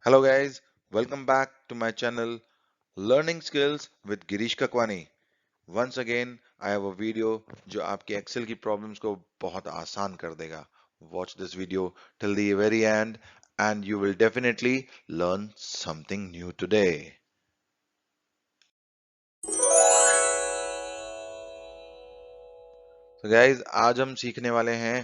Hello guys, welcome back to my channel Learning Skills with Girish Kakwani. Once again, I have a video जो आपके Excel की problems को बहुत आसान कर देगा. Watch this video till the very end and you will definitely learn something new today. So guys, आज हम सीखने वाले हैं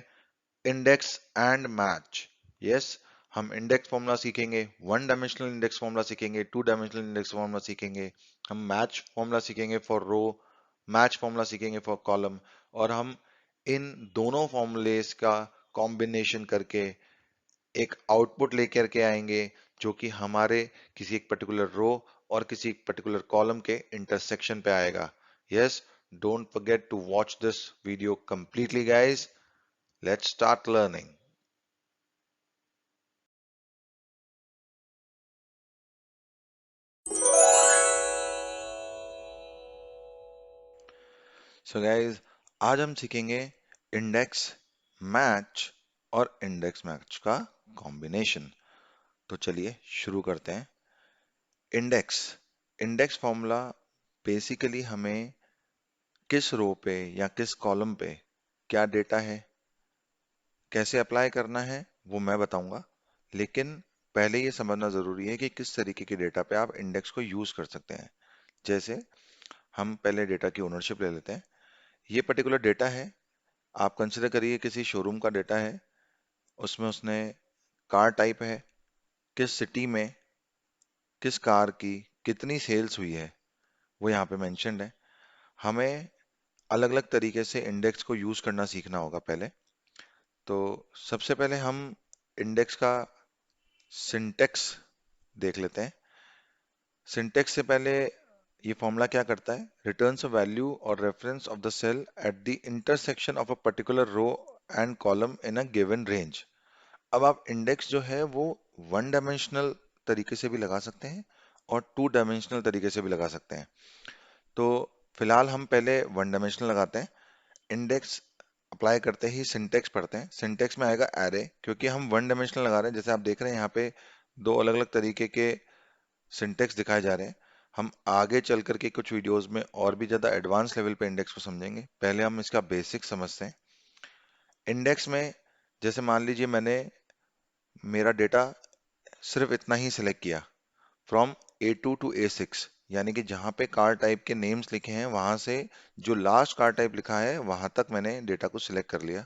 इंडेक्स एंड मैच. यस, हम इंडेक्स फॉर्मूला सीखेंगे, वन डायमेंशनल इंडेक्स फॉर्मूला सीखेंगे, टू डायमेंशनल इंडेक्स फॉर्मूला सीखेंगे, हम मैच फॉर्मूला सीखेंगे फॉर रो, मैच फॉर्मूला सीखेंगे फॉर कॉलम, और हम इन दोनों फॉर्मूलेस का कॉम्बिनेशन करके एक आउटपुट लेकर के आएंगे जो कि हमारे किसी एक पर्टिकुलर रो और किसी एक पर्टिकुलर कॉलम के इंटरसेक्शन पे आएगा. Yes, don't forget to watch this video completely guys. Let's start learning. So guys, आज हम सीखेंगे इंडेक्स मैच और इंडेक्स मैच का कॉम्बिनेशन. तो चलिए शुरू करते हैं. इंडेक्स इंडेक्स फॉर्मूला बेसिकली हमें किस रो पे या किस कॉलम पे क्या डेटा है, कैसे अप्लाई करना है वो मैं बताऊंगा. लेकिन पहले ये समझना जरूरी है कि किस तरीके के डेटा पे आप इंडेक्स को यूज कर सकते हैं. जैसे हम पहले डेटा की ओनरशिप ले लेते हैं. ये पर्टिकुलर डेटा है, आप कंसिडर करिए किसी शोरूम का डेटा है. उसमें उसने कार टाइप है, किस सिटी में किस कार की कितनी सेल्स हुई है वो यहाँ पे मेंशन्ड है. हमें अलग अलग तरीके से इंडेक्स को यूज करना सीखना होगा पहले. तो सबसे पहले हम इंडेक्स का सिंटेक्स देख लेते हैं. सिंटेक्स से पहले ये फॉर्मूला क्या करता है, रिटर्न्स अ वैल्यू और reference of the cell at the intersection of a particular row and column in a given range. अब आप इंडेक्स जो है वो वन डायमेंशनल तरीके से भी लगा सकते हैं और टू डायमेंशनल तरीके से भी लगा सकते हैं. तो फिलहाल हम पहले वन डायमेंशनल लगाते हैं. इंडेक्स अप्लाई करते ही सिंटेक्स पढ़ते हैं. सिंटेक्स में आएगा एरे, क्योंकि हम वन डायमेंशनल लगा रहे हैं. जैसे आप देख रहे हैं यहाँ पे दो अलग अलग तरीके के सिंटेक्स दिखाए जा रहे हैं. हम आगे चल करके कुछ वीडियोस में और भी ज्यादा एडवांस लेवल पे इंडेक्स को समझेंगे. पहले हम इसका बेसिक समझते हैं. इंडेक्स में जैसे मान लीजिए मैंने मेरा डेटा सिर्फ इतना ही सिलेक्ट किया, फ्रॉम A2 टू A6, यानी कि जहां पे कार टाइप के नेम्स लिखे हैं वहां से जो लास्ट कार टाइप लिखा है वहां तक मैंने डेटा को सिलेक्ट कर लिया.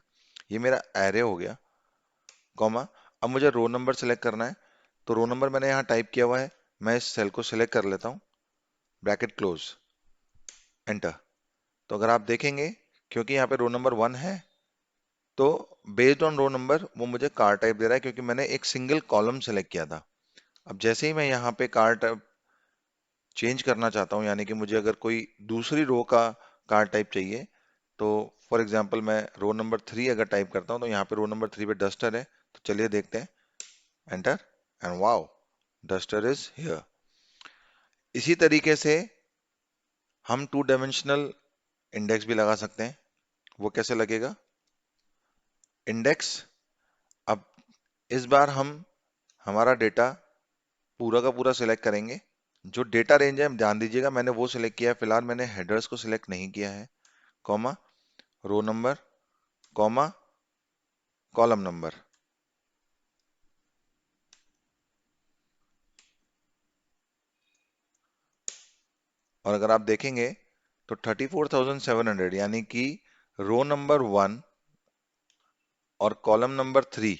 ये मेरा एरे हो गया. कॉमा, अब मुझे रो नंबर सिलेक्ट करना है. तो रो नंबर मैंने यहाँ टाइप किया हुआ है, मैं इस सेल को सिलेक्ट कर लेता हूँ, ब्रैकेट क्लोज, एंटर. तो अगर आप देखेंगे, क्योंकि यहाँ पे रो नंबर 1 है, तो बेस्ड ऑन रो नंबर वो मुझे कार टाइप दे रहा है, क्योंकि मैंने एक सिंगल कॉलम सेलेक्ट किया था. अब जैसे ही मैं यहाँ पे कार टाइप चेंज करना चाहता हूँ, यानी कि मुझे अगर कोई दूसरी रो का कार टाइप चाहिए, तो फॉर एग्जांपल मैं रो नंबर 3 अगर टाइप करता हूँ, तो यहाँ पे रो नंबर 3 पे डस्टर है. तो चलिए देखते हैं, enter, and wow, duster is here. इसी तरीके से हम टू डायमेंशनल इंडेक्स भी लगा सकते हैं. वो कैसे लगेगा, इंडेक्स. अब इस बार हम हमारा डेटा पूरा का पूरा सिलेक्ट करेंगे. जो डेटा रेंज है ध्यान दीजिएगा, मैंने वो सिलेक्ट किया है. फिलहाल मैंने हेडर्स को सिलेक्ट नहीं किया है. Comma, row number, comma, column number. और अगर आप देखेंगे तो 34,700, यानी कि रो नंबर 1 और कॉलम नंबर 3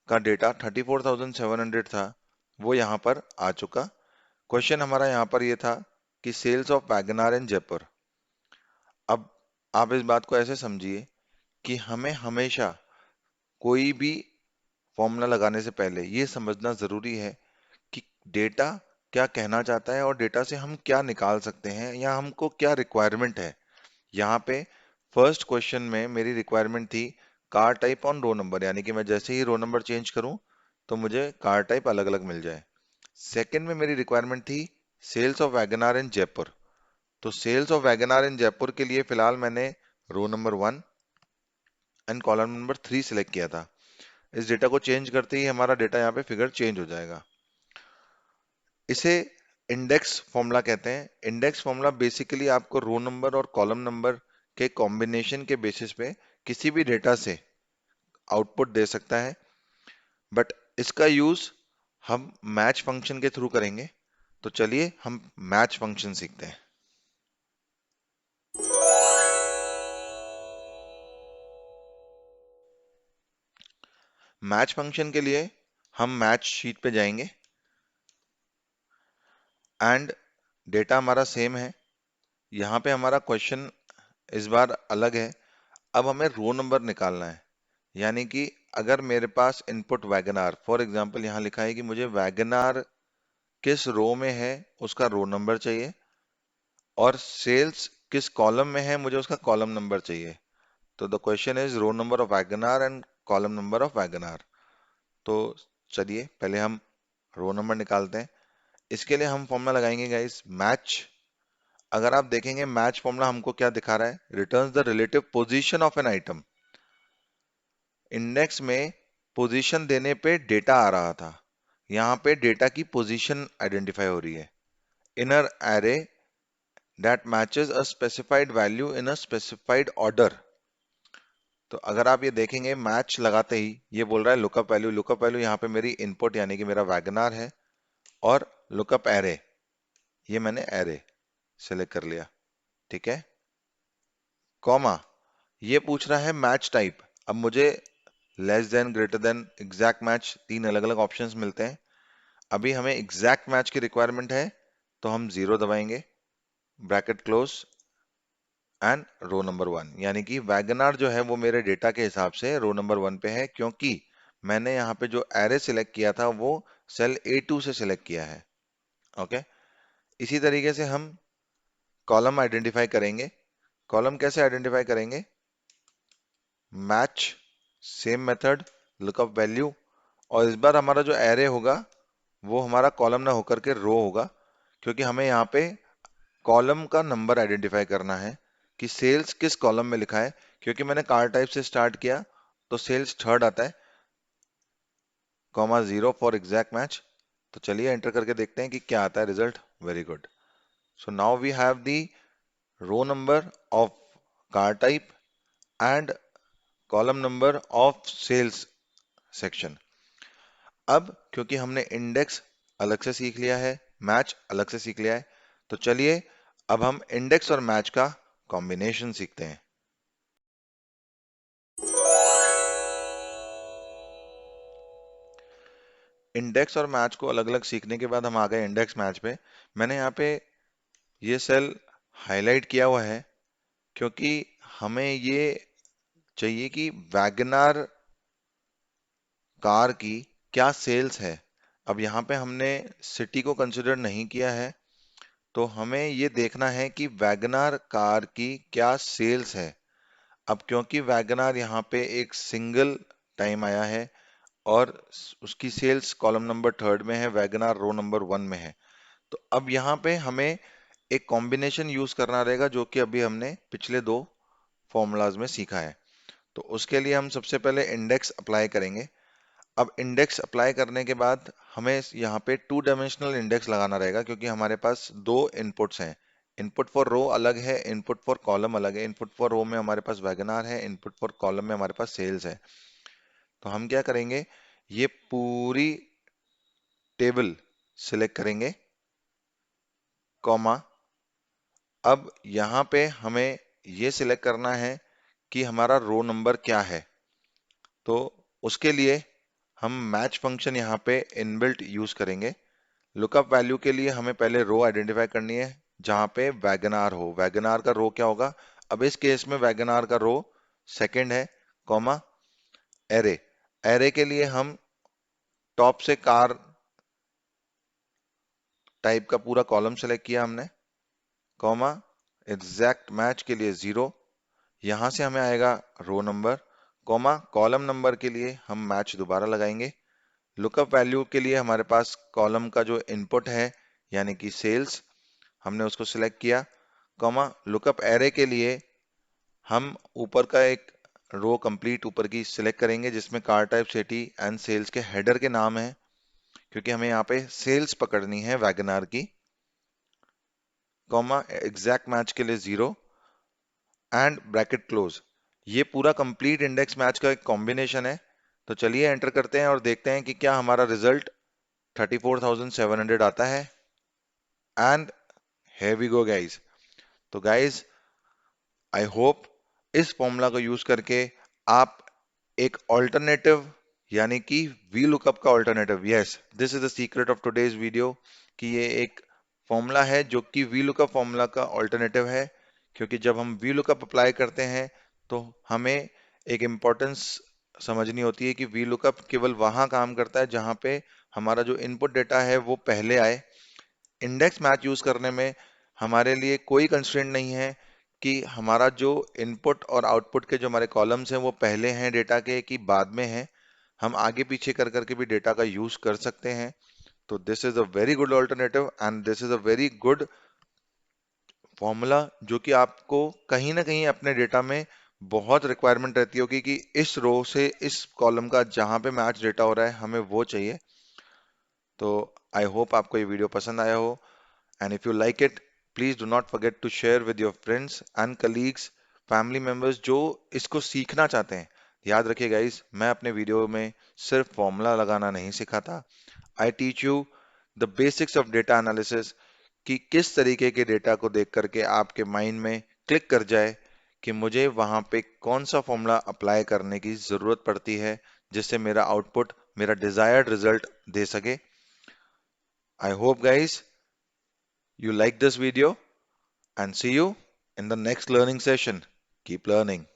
का डेटा 34,700 था, वो यहाँ पर आ चुका. क्वेश्चन हमारा यहाँ पर ये था कि sales of WagonR in Jaipur. अब आप इस बात को ऐसे समझिए कि हमें हमेशा कोई भी फॉर्मूला लगाने से पहले ये समझना जरूरी है कि डेटा क्या कहना चाहता है और डेटा से हम क्या निकाल सकते हैं या हमको क्या रिक्वायरमेंट है. यहाँ पे फर्स्ट क्वेश्चन में मेरी रिक्वायरमेंट थी car type on row number, यानी कि मैं जैसे ही रो नंबर चेंज करूं तो मुझे कार टाइप अलग अलग मिल जाए. सेकंड में मेरी रिक्वायरमेंट थी sales of WagonR in Jaipur. तो sales of WagonR in Jaipur के लिए फिलहाल मैंने row number 1 and column number 3 select किया था. इस डेटा को चेंज करते ही हमारा डेटा यहाँ पे फिगर चेंज हो जाएगा। इसे इंडेक्स फॉर्मूला कहते हैं। इंडेक्स फॉर्मूला बेसिकली आपको रो नंबर और कॉलम नंबर के कॉम्बिनेशन के बेसिस पे किसी भी डेटा से आउटपुट दे सकता है, बट इसका यूज हम मैच फंक्शन के थ्रू करेंगे। तो चलिए हम मैच फंक्शन सीखते हैं। मैच फंक्शन के लिए हम मैच शीट पे जाएंगे एंड डेटा हमारा सेम है। यहाँ पे हमारा क्वेश्चन इस बार अलग है। अब हमें रो नंबर निकालना है, यानी कि अगर मेरे पास इनपुट वैगनार, फॉर एग्जांपल यहाँ लिखा है कि मुझे वैगनार किस रो में है उसका रो नंबर चाहिए, और सेल्स किस कॉलम में है मुझे उसका कॉलम नंबर चाहिए। तो the question is row number of WagonR and column number of WagonR. तो चलिए पहले हम रो नंबर निकालते हैं। इसके लिए हम फॉर्मूला लगाएंगे गाइस, मैच। अगर आप देखेंगे मैच फॉर्मूला हमको क्या दिखा रहा है, returns the relative position of an item. Index में पोजीशन देने पे डेटा आ रहा था, यहाँ पे डेटा की पोजीशन आइडेंटिफाई हो रही है। Inner array that matches a specified value in a specified order. तो अगर आप ये देखेंगे मैच लगाते ही ये बोल रहा है लुकअप वैल्यू। लुकअप वैल्यू यहाँ पे मेरी इनपुट यानी कि मेरा वैगनार है, और लुकअप एरे, ये मैंने एरे सेलेक्ट कर लिया, ठीक है। कॉमा, ये पूछ रहा है मैच टाइप। अब मुझे less than, greater than, exact match, तीन अलग अलग ऑप्शंस मिलते हैं। अभी हमें एग्जैक्ट मैच की रिक्वायरमेंट है, तो हम 0 दबाएंगे, bracket close and row number 1, यानी कि वैगनार जो है वो मेरे डेटा के हिसाब से रो नंबर 1 पे है, क्योंकि मैंने यहाँ पे जो एरे सिलेक्ट किया था वो सेल A2 से सिलेक्ट किया है। ओके, इसी तरीके से हम कॉलम आइडेंटिफाई करेंगे। कॉलम कैसे आइडेंटिफाई करेंगे, match, same method, lookup value, और इस बार हमारा जो एरे होगा वो हमारा कॉलम ना होकर के रो होगा, क्योंकि हमें यहाँ पे कॉलम का नंबर आइडेंटिफाई करना है कि सेल्स किस कॉलम में लिखा है। क्योंकि मैंने कार टाइप से स्टार्ट किया तो सेल्स थर्ड आता है, कॉमा 0 फॉर एग्जैक्ट मैच। तो चलिए एंटर करके देखते हैं कि क्या आता है result. Very good. So now we have the row number of car type and column number of sales section. अब क्योंकि हमने इंडेक्स अलग से सीख लिया है, मैच अलग से सीख लिया है, तो चलिए अब हम इंडेक्स और मैच का कॉम्बिनेशन सीखते हैं। इंडेक्स और मैच को अलग अलग सीखने के बाद हम आ गए इंडेक्स मैच पे। मैंने यहाँ पे ये सेल हाईलाइट किया हुआ है, क्योंकि हमें ये चाहिए कि वैगनार कार की क्या सेल्स है। अब यहाँ पे हमने सिटी को कंसिडर नहीं किया है, तो हमें ये देखना है कि वैगनार कार की क्या सेल्स है। अब क्योंकि वैगनार यहाँ पे एक सिंगल टाइम आया है और उसकी सेल्स कॉलम नंबर थर्ड में है, वैगनार रो नंबर 1 में है, तो अब यहाँ पे हमें एक कॉम्बिनेशन यूज करना रहेगा, जो कि अभी हमने पिछले दो फॉर्मूलाज में सीखा है। तो उसके लिए हम सबसे पहले इंडेक्स अप्लाई करेंगे। अब इंडेक्स अप्लाई करने के बाद हमें यहाँ पे 2 डायमेंशनल इंडेक्स लगाना रहेगा, क्योंकि हमारे पास दो इनपुट्स हैं। इनपुट फॉर रो अलग है, इनपुट फॉर कॉलम अलग है। इनपुट फॉर रो में हमारे पास वैगनार है, इनपुट फॉर कॉलम में हमारे पास सेल्स है। तो हम क्या करेंगे, ये पूरी टेबल सिलेक्ट करेंगे, कॉमा। अब यहाँ पे हमें ये सिलेक्ट करना है कि हमारा रो नंबर क्या है। तो उसके लिए हम मैच फंक्शन यहाँ पे इनबिल्ट यूज करेंगे। लुकअप वैल्यू के लिए हमें पहले रो आइडेंटिफाई करनी है जहां पे वैगनार हो। वैगनार का रो क्या होगा, अब इस केस में वैगनार का रो सेकंड है, कॉमा, एरे। एरे के लिए हम टॉप से कार टाइप का पूरा कॉलम सेलेक्ट किया हमने, कॉमा, एग्जैक्ट मैच के लिए 0। यहां से हमें आएगा row number, comma, column number के लिए हम मैच दोबारा लगाएंगे। लुकअप वैल्यू के लिए हमारे पास कॉलम का जो इनपुट है यानी कि सेल्स, हमने उसको सिलेक्ट किया, कॉमा, लुकअप एरे के लिए हम ऊपर का एक रो कंप्लीट ऊपर की सिलेक्ट करेंगे जिसमें car type, city and sales के हेडर के नाम है, क्योंकि हमें यहाँ पे सेल्स पकड़नी है वैगनार की, कॉमा एग्जैक्ट मैच के लिए 0 एंड ब्रैकेट क्लोज। ये पूरा कंप्लीट इंडेक्स मैच का एक कॉम्बिनेशन है। तो चलिए एंटर करते हैं और देखते हैं कि क्या हमारा रिजल्ट 34,700 आता है। And here we go guys। तो गाइज आई होप इस फॉर्मूला को यूज करके आप एक ऑल्टरनेटिव, यानी कि वी लुकअप का alternative, yes this is the secret of today's video, कि ये एक फॉर्मूला है जो कि वी लुकअप फॉर्मूला का ऑल्टरनेटिव है। क्योंकि जब हम वी लुकअप अप्लाई करते हैं तो हमें एक इम्पोर्टेंस समझनी होती है कि वी लुकअप केवल वहां काम करता है जहां पे हमारा जो इनपुट डेटा है वो पहले आए। इंडेक्स मैच यूज करने में हमारे लिए कोई कंस्ट्रेंट नहीं है कि हमारा जो इनपुट और आउटपुट के जो हमारे कॉलम्स हैं वो पहले हैं डेटा के कि बाद में हैं। हम आगे पीछे कर करके भी डेटा का यूज कर सकते हैं। तो this is a very good alternative and this is a very good formula जो कि आपको कहीं ना कहीं अपने डेटा में बहुत रिक्वायरमेंट रहती होगी कि इस रो से इस कॉलम का जहां पे मैच डेटा हो रहा है हमें वो चाहिए। तो आई होप आपको ये वीडियो पसंद आया हो। And if you like it, please do not forget to share with your friends and colleagues, family members जो इसको सीखना चाहते हैं। याद रखिए गाइस, मैं अपने वीडियो में सिर्फ फॉर्मूला लगाना नहीं सिखाता। I teach you the basics of data analysis, कि किस तरीके के डेटा को देख करके आपके माइंड में क्लिक कर जाए कि मुझे वहां पे कौन सा फॉर्मूला अप्लाई करने की जरूरत पड़ती है जिससे मेरा आउटपुट मेरा डिजायर्ड रिजल्ट दे सके। I hope guys you like this video and see you in the next learning session. Keep learning.